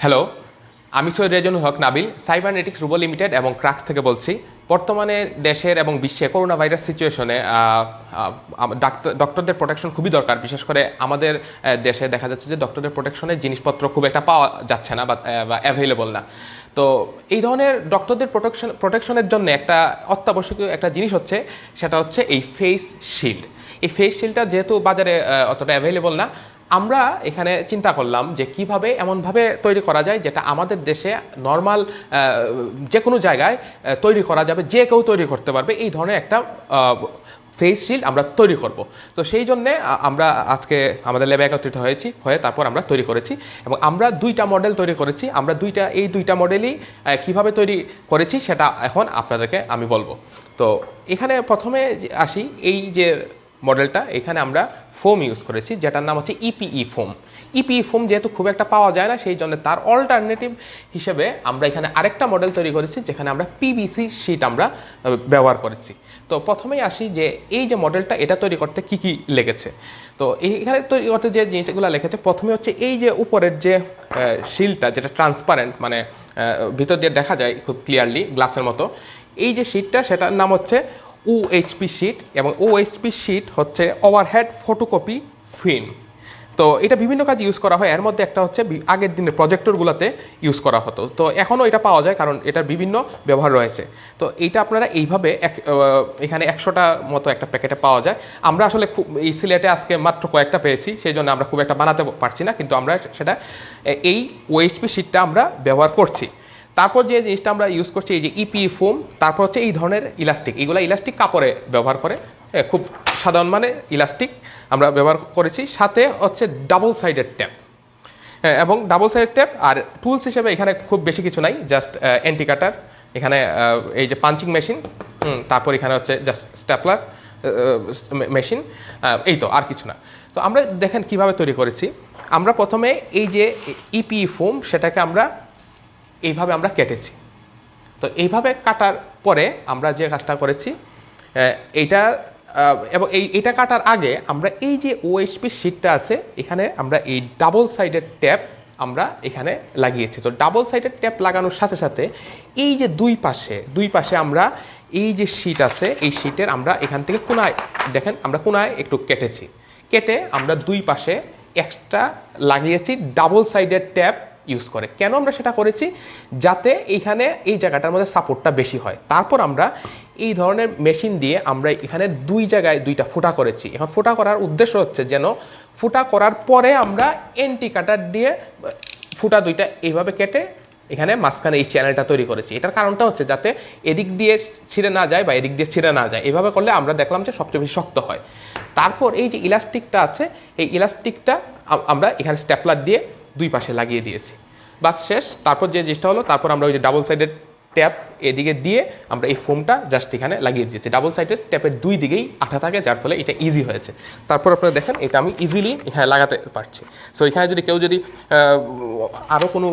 Hello, আমি সৈয়দ রেজনুল হক Nabil, cybernetics robo limited এবং crux থেকে বলছি। বর্তমানে দেশের এবং বিশ্বে করোনা ভাইরাস সিচুয়েশনে ডক্টরদের প্রোটেকশন খুবই দরকার। বিশেষ করে আমাদের দেশে দেখা যাচ্ছে যে ডক্টরদের প্রোটেকশনের জিনিসপত্র খুব একটা পাওয়া যাচ্ছে না বা অ্যাভেলেবল না। তো এই ধরনের ডক্টরদের প্রোটেকশনের জন্য একটা অত্যাবশ্যকীয় একটা জিনিস হচ্ছে, সেটা হচ্ছে এই ফেস শিল্ড। এই ফেস শিল্ডটা যেহেতু বাজারে অতটা অ্যাভেলেবল না, আমরা এখানে চিন্তা করলাম যে কিভাবে এমনভাবে তৈরি করা যায় যেটা আমাদের দেশে নর্মাল যে কোনো জায়গায় তৈরি করা যাবে, যে কেউ তৈরি করতে পারবে। এই ধরনের একটা ফেস শিল্ড আমরা তৈরি করব। তো সেই জন্যে আমরা আজকে আমাদের ল্যাবে একত্রিত হয়ে তারপর আমরা তৈরি করেছি এবং আমরা দুইটা মডেল তৈরি করেছি। আমরা এই দুইটা মডেলই কিভাবে তৈরি করেছি সেটা এখন আপনাদেরকে আমি বলবো। তো এখানে প্রথমে আসি, এই যে মডেলটা, এখানে আমরা ফোম ইউজ করেছি যেটার নাম হচ্ছে ইপিই ফোম। ইপিই ফোম যেহেতু খুব একটা পাওয়া যায় না, সেই জন্য তার অল্টারনেটিভ হিসেবে আমরা এখানে আরেকটা মডেল তৈরি করেছি যেখানে আমরা পিভিসি শিট আমরা ব্যবহার করেছি। তো প্রথমেই আসি যে এই যে মডেলটা, এটা তৈরি করতে কি কি লেগেছে। তো এখানে তৈরি করতে যে জিনিসগুলো লেগেছে, প্রথমে হচ্ছে এই যে উপরের যে শিল্ডটা, যেটা ট্রান্সপারেন্ট, মানে ভিতর দিয়ে দেখা যায় খুব ক্লিয়ারলি গ্লাসের মতো, এই যে শিটটা, সেটার নাম হচ্ছে ওএইচপি শিট। এবং ওএইচপি শিট হচ্ছে ওভারহেড ফটোকপি ফিল্ম। তো এটা বিভিন্ন কাজে ইউজ করা হয়। এর মধ্যে একটা হচ্ছে আগের দিনের প্রজেক্টরগুলোতে ইউজ করা হতো, তো এখনও এটা পাওয়া যায় কারণ এটার বিভিন্ন ব্যবহার রয়েছে। তো এইটা আপনারা এইভাবে এখানে 100টা মতো একটা প্যাকেটে পাওয়া যায়। আমরা আসলে খুব এই সিলেটে আজকে মাত্র কয়েকটা পেয়েছি, সেই জন্য আমরা খুব একটা বানাতে পারছি না, কিন্তু আমরা সেটা এই ওএইচপি শিটটা আমরা ব্যবহার করছি। তারপর যে জিনিসটা আমরা ইউজ করছি, এই যে ইপি ফোম। তারপর হচ্ছে এই ধরনের ইলাস্টিক, এইগুলো ইলাস্টিক কাপড়ে ব্যবহার করে, খুব সাধারণ মানে ইলাস্টিক আমরা ব্যবহার করেছি। সাথে হচ্ছে ডাবল সাইডেড ট্যাপ, এবং ডাবল সাইডেড ট্যাপ। আর টুলস হিসেবে এখানে খুব বেশি কিছু নাই, জাস্ট অ্যান্টি কাটার, এখানে এই যে পাঞ্চিং মেশিন, তারপর এখানে হচ্ছে জাস্ট স্ট্যাপলার মেশিন, এই তো, আর কিছু না। তো আমরা দেখেন কিভাবে তৈরি করেছি। আমরা প্রথমে এই যে ইপি ফোম, সেটাকে আমরা এইভাবে আমরা কেটেছি। তো এইভাবে কাটার পরে আমরা যে কাজটা করেছি, এইটা এবং এইটা কাটার আগে আমরা এই যে ওএইচপি শিটটা আছে, এখানে আমরা এই ডাবল সাইডেড ট্যাপ আমরা এখানে লাগিয়েছি। তো ডাবল সাইডেড ট্যাপ লাগানোর সাথে সাথে এই যে দুই পাশে আমরা এই যে শিট আছে, এই শিটের আমরা এখান থেকে কোনায়, দেখেন আমরা কোনায় একটু কেটে আমরা দুই পাশে এক্সট্রা লাগিয়েছি ডাবল সাইডেড ট্যাপ ইউজ করে। কেন আমরা সেটা করেছি? যাতে এইখানে এই জায়গাটার মধ্যে সাপোর্টটা বেশি হয়। তারপর আমরা এই ধরনের মেশিন দিয়ে আমরা এখানে দুই জায়গায় দুইটা ফুটা করেছি। এখন ফুটা করার উদ্দেশ্য হচ্ছে যেন ফুটা করার পরে আমরা এন্টি কাটার দিয়ে ফুটা দুইটা এইভাবে কেটে এখানে মাঝখানে এই চ্যানেলটা তৈরি করেছি। এটার কারণটা হচ্ছে যাতে এদিক দিয়ে ছিঁড়ে না যায় বা এদিক দিয়ে ছিঁড়ে না যায়। এভাবে করলে আমরা দেখলাম যে সবচেয়ে বেশি শক্ত হয়। তারপর এই যে ইলাস্টিকটা আছে, এই ইলাস্টিকটা আমরা এখানে স্ট্যাপলার দিয়ে দুই পাশে লাগিয়ে দিয়েছি, বাস শেষ। তারপর যে জিনিসটা হলো, তারপর আমরা ওই যে ডাবল সাইডেড ট্যাপ এদিকে দিয়ে আমরা এই ফোমটা জাস্ট এখানে লাগিয়ে দিয়েছি। ডাবল সাইডেড ট্যাপের দুই দিকেই আঠা থাকে, যার ফলে এটা ইজি হয়েছে। তারপর আপনারা দেখেন এটা আমি ইজিলি এখানে লাগাতে পারছি। সো এখানে যদি কেউ আরও কোনো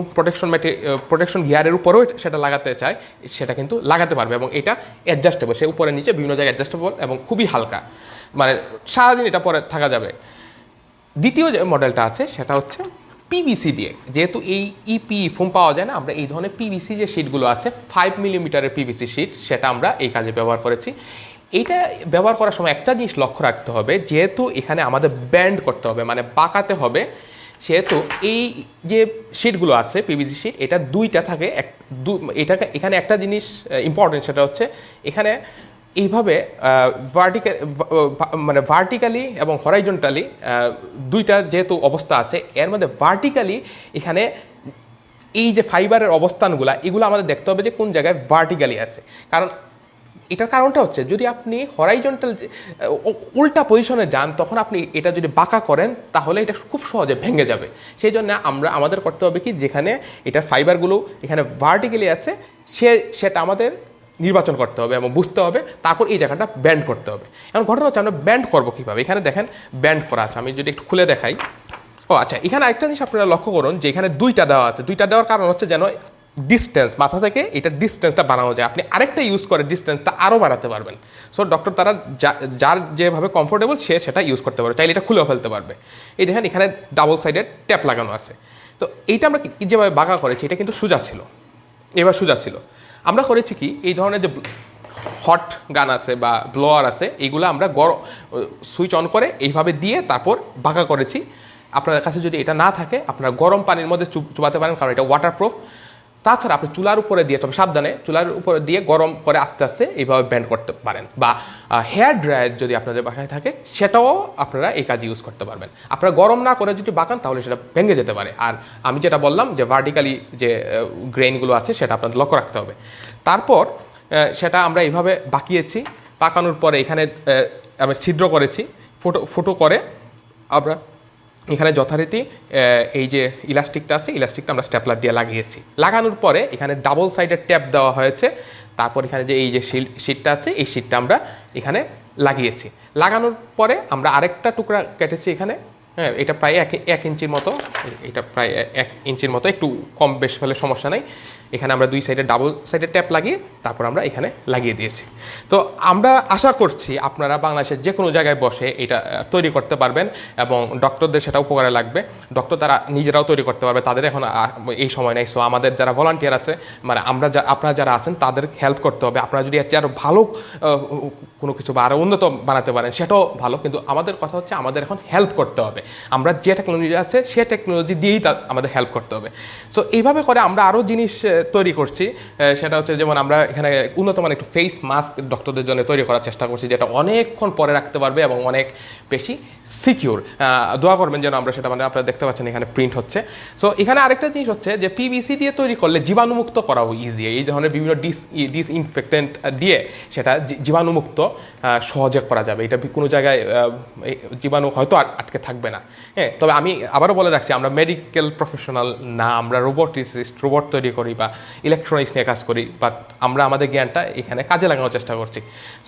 প্রোটেকশন গিয়ারের উপরেও সেটা লাগাতে চায়, সেটা কিন্তু লাগাতে পারবে। এবং এটা অ্যাডজাস্টেবল, সে উপরে নিচে বিভিন্ন জায়গায় অ্যাডজাস্টেবল এবং খুবই হালকা, মানে সারাদিন এটা পরে থাকা যাবে। দ্বিতীয় যে মডেলটা আছে সেটা হচ্ছে পিভিসি দিয়ে। যেহেতু এই ইপি ফোম পাওয়া যায় না, আমরা এই ধরনের পিভিসি যে শিটগুলো আছে, 5 মিলিমিটারের পিভিসি শিট, সেটা আমরা এই কাজে ব্যবহার করেছি। এইটা ব্যবহার করার সময় একটা জিনিস লক্ষ্য রাখতে হবে, যেহেতু এখানে আমাদের ব্যান্ড করতে হবে, মানে বাঁকাতে হবে, সেহেতু এই যে শিটগুলো আছে পিভিসি শিট, এটা দুইটা থাকে। এখানে একটা জিনিস ইম্পর্টেন্ট, সেটা হচ্ছে এখানে এইভাবে ভার্টিক্যালি এবং হরাইজন্টালি দুইটা যেহেতু অবস্থা আছে, এর মধ্যে ভার্টিক্যালি এখানে এই যে ফাইবারের অবস্থানগুলো, এগুলো আমাদের দেখতে হবে যে কোন জায়গায় ভার্টিক্যালি আছে। কারণ এটার কারণটা হচ্ছে, যদি আপনি হরাইজন্টাল উল্টা পজিশনে যান, তখন আপনি এটা যদি বাঁকা করেন, তাহলে এটা খুব সহজে ভেঙে যাবে। সেই জন্য আমাদের করতে হবে কি, যেখানে এটার ফাইবারগুলো এখানে ভার্টিক্যালি আছে, সেটা আমাদের নির্বাচন করতে হবে এবং বুঝতে হবে। তারপর এই জায়গাটা ব্যান্ড করতে হবে। এখন ঘটনা হচ্ছে আমরা ব্যান্ড করবো কীভাবে। এখানে দেখেন ব্যান্ড করা আছে, আমি যদি একটু খুলে দেখাই। ও আচ্ছা, এখানে আরেকটা জিনিস আপনারা লক্ষ্য করুন যে এখানে দুইটা দেওয়া আছে। দুইটা দেওয়ার কারণ হচ্ছে যেন ডিস্টেন্স, মাথা থেকে এটা ডিস্টেন্সটা বাড়ানো যায়। আপনি আরেকটা ইউজ করে ডিস্টেন্সটা আরও বাড়াতে পারবেন। সো ডক্টর তারা যার যেভাবে কমফোর্টেবল, সে সেটা ইউজ করতে পারবে, চাইলে এটা খুলেও ফেলতে পারবে। এই দেখেন এখানে ডাবল সাইডেড ট্যাপ লাগানো আছে। তো এইটা আমরা যেভাবে বাঁকা করেছি এটা কিন্তু সোজা ছিল, এবার সোজা ছিল। আমরা করেছি কি, এই ধরনের যে হট গান আছে বা ব্লোয়ার আছে, এইগুলো আমরা সুইচ অন করে এইভাবে দিয়ে তারপর বাঁকা করেছি। আপনার কাছে যদি এটা না থাকে আপনারা গরম পানির মধ্যে চুবাতে পারেন, কারণ এটা ওয়াটারপ্রুফ। তাছাড়া আপনি চুলার উপরে দিয়ে, তবে সাবধানে, চুলার উপরে দিয়ে গরম করে আস্তে আস্তে এইভাবে ব্যান্ড করতে পারেন। বা হেয়ার ড্রায়ার যদি আপনাদের বাসায় থাকে সেটাও আপনারা এই কাজে ইউজ করতে পারবেন। আপনারা গরম না করে যদি বাঁকান তাহলে সেটা ভেঙে যেতে পারে। আর আমি যেটা বললাম যে ভার্টিক্যালি যে গ্রেইনগুলো আছে সেটা আপনাদের লক্ষ্য রাখতে হবে। তারপর সেটা আমরা এইভাবে বাঁকিয়েছি। পাকানোর পরে এখানে আমরা ছিদ্র করেছি, ফুটো করে আমরা এখানে যথারীতি এই যে ইলাস্টিকটা আছে, ইলাস্টিকটা আমরা স্টেপলার দিয়ে লাগিয়েছি। লাগানোর পরে এখানে ডাবল সাইডের ট্যাপ দেওয়া হয়েছে। তারপর এখানে যে এই যে শিটটা আছে, এই শিটটা আমরা এখানে লাগিয়েছি। লাগানোর পরে আমরা আরেকটা টুকরা কেটেছি এখানে, হ্যাঁ, এটা প্রায় এক ইঞ্চির মতো, এটা প্রায় 1 ইঞ্চির মতো, একটু কম বেশ হলে সমস্যা নাই। এখানে আমরা 2 সাইডে ডাবল সাইডের ট্যাপ লাগিয়ে তারপর আমরা এখানে লাগিয়ে দিয়েছি। তো আমরা আশা করছি আপনারা বাংলাদেশের যে কোনো জায়গায় বসে এটা তৈরি করতে পারবেন এবং ডক্টরদের সেটা উপকারে লাগবে। ডক্টর তারা নিজেরাও তৈরি করতে পারবে, তাদের এখন এই সময় নেই। সো আমাদের যারা ভলান্টিয়ার আছে, মানে আপনারা যারা আছেন তাদের হেল্প করতে হবে। আপনারা যদি আরও ভালো কোনো কিছু বা আরও উন্নত বানাতে পারেন সেটাও ভালো, কিন্তু আমাদের কথা হচ্ছে আমাদের এখন হেল্প করতে হবে। আমরা যে টেকনোলজি আছে সে টেকনোলজি দিয়েই আমাদের হেল্প করতে হবে। সো এইভাবে করে আমরা আরও জিনিস তৈরি করছি। সেটা হচ্ছে যেমন আমরা এখানে উন্নত মানের একটু ফেস মাস্ক ডক্টরদের জন্য তৈরি করার চেষ্টা করছি, যেটা অনেকক্ষণ পরে রাখতে পারবে এবং অনেক বেশি সিকিউর। দোয়া করবেন যেন আমরা সেটা, মানে আপনারা দেখতে পাচ্ছেন এখানে প্রিন্ট হচ্ছে। সো এখানে আরেকটা জিনিস হচ্ছে যে পিভিসি দিয়ে তৈরি করলে জীবাণুমুক্ত করাও ইজি। এই ধরনের বিভিন্ন ডিসইনফেক্টেন্ট দিয়ে সেটা জীবাণুমুক্ত সহজে করা যাবে। এটা কোনো জায়গায় জীবাণু হয়তো আটকে থাকবে না। হ্যাঁ, তবে আমি আবারও বলে রাখছি, আমরা মেডিকেল প্রফেশনাল না, আমরা রোবট তৈরি করি বা ইলেকট্রনিক্স নিয়ে কাজ করি, বাট আমরা আমাদের জ্ঞানটা এখানে কাজে লাগানোর চেষ্টা করছি।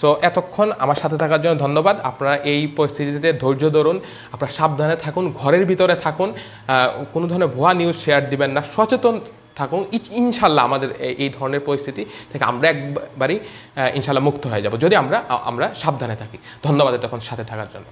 সো এতক্ষণ আমার সাথে থাকার জন্য ধন্যবাদ। আপনারা এই পরিস্থিতিতে ধৈর্য ধরুন, আপনারা সাবধানে থাকুন, ঘরের ভিতরে থাকুন, কোনো ধরনের ভুয়া নিউজ শেয়ার দিবেন না, সচেতন থাকুন। ইনশাল্লাহ আমাদের এই ধরনের পরিস্থিতি থেকে আমরা একবারই ইনশাল্লাহ মুক্ত হয়ে যাব যদি আমরা সাবধানে থাকি। ধন্যবাদ এতক্ষণ সাথে থাকার জন্য।